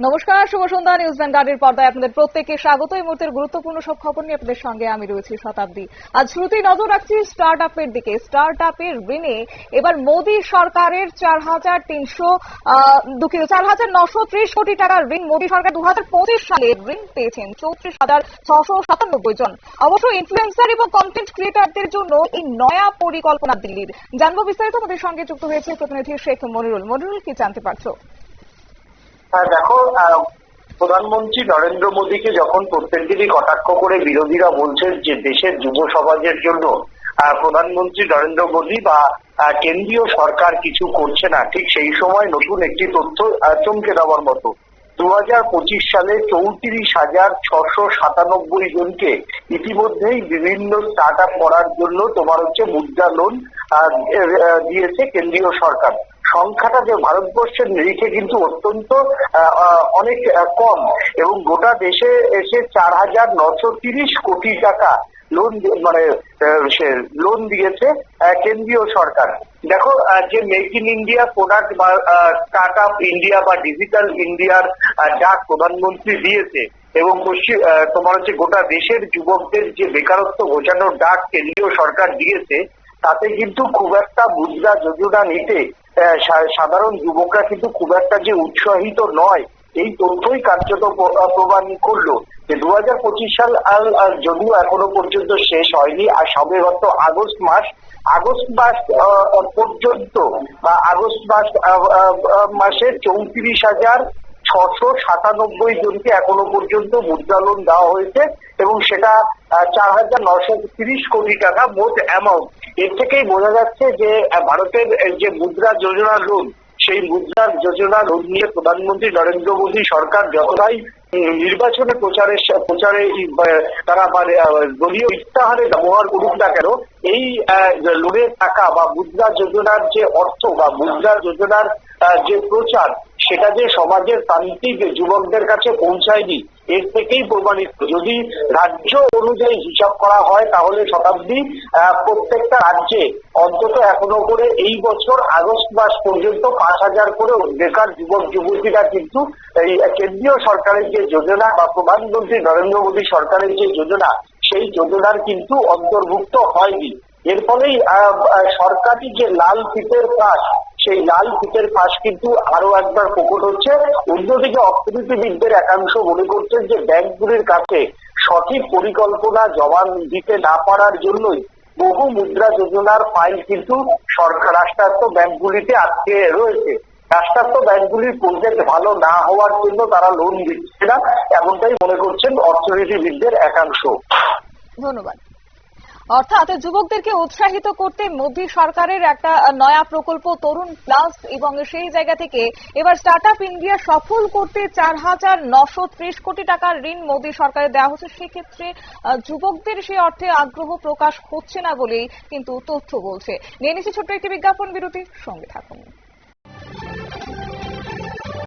নমস্কার, শুভ সন্ধ্যা। নিউজ ভ্যানগার্ডের পর্দায় আপনাদের প্রত্যেককে স্বাগত। এই মুহূর্তের গুরুত্বপূর্ণ সব খবর নিয়ে আপনাদের সঙ্গে আমি রয়েছি শতাব্দী। আজ শুরুতেই নজর রাখছি স্টার্ট আপের দিকে। স্টার্ট আপের ঋণে এবার মোদী সরকারের 4,930 কোটি টাকার ঋণ। মোদী সরকার 2025 সালে ঋণ পেয়েছেন 34,697 জন। অবশ্য ইনফ্লুয়েন্সার এবং কন্টেন্ট ক্রিয়েটরদের জন্য এই নয়া পরিকল্পনা দিল্লির। জানবো বিস্তারিত। আমাদের সঙ্গে যুক্ত হয়েছে প্রতিনিধি শেখ মনিরুল। মনিরুল, কি জানতে পারছো? দেখো, প্রধানমন্ত্রী নরেন্দ্র মোদীকে যখন প্রত্যেকদিনই কটাক্ষ করে বিরোধীরা বলছেন যে দেশের যুব সমাজের জন্য প্রধানমন্ত্রী নরেন্দ্র মোদী বা কেন্দ্রীয় সরকার কিছু করছে না, ঠিক সেই সময় নতুন একটি তথ্য চমকে দেওয়ার মতো। 2025 সালে 34,697 জনকে ইতিমধ্যেই বিভিন্ন স্টার্ট আপ করার জন্য মুদ্রা লোন দিয়েছে কেন্দ্রীয় সরকার। সংখ্যাটা যে ভারতবর্ষের নিরিখে কিন্তু অত্যন্ত অনেক কম, এবং গোটা দেশে এসে 4,930 কোটি টাকা লোন দিয়েছে কেন্দ্রীয় সরকার। দেখো, যে মেক ইন ইন্ডিয়া প্রোডাক্ট বা স্টার্ট আপ ইন্ডিয়া বা ডিজিটাল ইন্ডিয়ার ডাক প্রধানমন্ত্রী দিয়েছে, এবং গোটা দেশের যুবকদের যে বেকারত্ব ঘোচানোর ডাক কেন্দ্রীয় সরকার দিয়েছে, তাতে কিন্তু খুব একটা মুদ্রা যোজনা নিতে সাধারণ যুবকরা কিন্তু খুব একটা যে উৎসাহিত নয়, এই তথ্যই কার্যত প্রমাণ করলো যে 2025 সাল যদিও এখনো পর্যন্ত শেষ হয়নি, আর সবে গত আগস্ট মাস পর্যন্ত বা আগস্ট মাসে 34,697 জনকে এখনো পর্যন্ত মুদ্রা লোন দেওয়া হয়েছে, এবং সেটা 4,930 কোটি টাকা মোট অ্যামাউন্ট। এর থেকেই বোঝা যাচ্ছে যে ভারতের যে মুদ্রা যোজনা লোন, সেই মুদ্রা যোজনা লোন নিয়ে প্রধানমন্ত্রী নরেন্দ্র মোদী সরকার যতটাই নির্বাচনে প্রচারে তারা দলীয় ইস্তাহারে ব্যবহার করুক না কেন, এই লোনের টাকা বা মুদ্রা যোজনার যে অর্থ বা মুদ্রা যোজনার যে প্রচার, সেটা যে সমাজের প্রান্তিক যুবকদের কাছে পৌঁছায়নি, এর থেকেই প্রমাণিত। যদি রাজ্য অনুযায়ী হিসাব করা হয়, তাহলে শতাব্দী প্রত্যেকটা রাজ্যে অন্তত এখনো করে এই বছর আগস্ট মাস পর্যন্ত 5,000 করে বেকার যুবক যুবতীরা কিন্তু এই কেন্দ্রীয় সরকারের যে যোজনা বা প্রধানমন্ত্রী নরেন্দ্র মোদী সরকারের যে যোজনা, সেই যোজনার কিন্তু অন্তর্ভুক্ত হয়নি। এর ফলেই সরকারি যে লাল ফিতের ফাঁস, সেই লাল ফিতের ফাঁস কিন্তু আরো একবার প্রকট হচ্ছে। অন্যদিকে অর্থনীতিবিদদের একাংশ মনে করছেন যে ব্যাংকগুলির কাছে সঠিক পরিকল্পনা জমা দিতে না পারার জন্যই বহু মুদ্রা যোজনার ফাইল কিন্তু রাষ্ট্রায়ত্ত ব্যাংকগুলিতে আটকে রয়েছে। রাষ্ট্রায়ত্ত ব্যাংকগুলির প্রজেক্ট ভালো না হওয়ার জন্য তারা লোন দিচ্ছে না, এমনটাই মনে করছেন অর্থনীতিবিদদের একাংশ। ধন্যবাদ। অর্থাৎ যুবকদেরকে উৎসাহিত করতে মোদী সরকারের একটা নয়া প্রকল্প তরুণ প্লাস, এবং সেই জায়গা থেকে এবার স্টার্ট আপ ইন্ডিয়া সফল করতে 4,930 কোটি টাকার ঋণ মোদী সরকারের দেওয়া হচ্ছে। সেক্ষেত্রে যুবকদের সেই অর্থে আগ্রহ প্রকাশ হচ্ছে না বলেই কিন্তু তথ্য বলছে। নিয়ে নিচ্ছি ছোট্ট একটি বিজ্ঞাপন বিরতি, সঙ্গে থাকুন।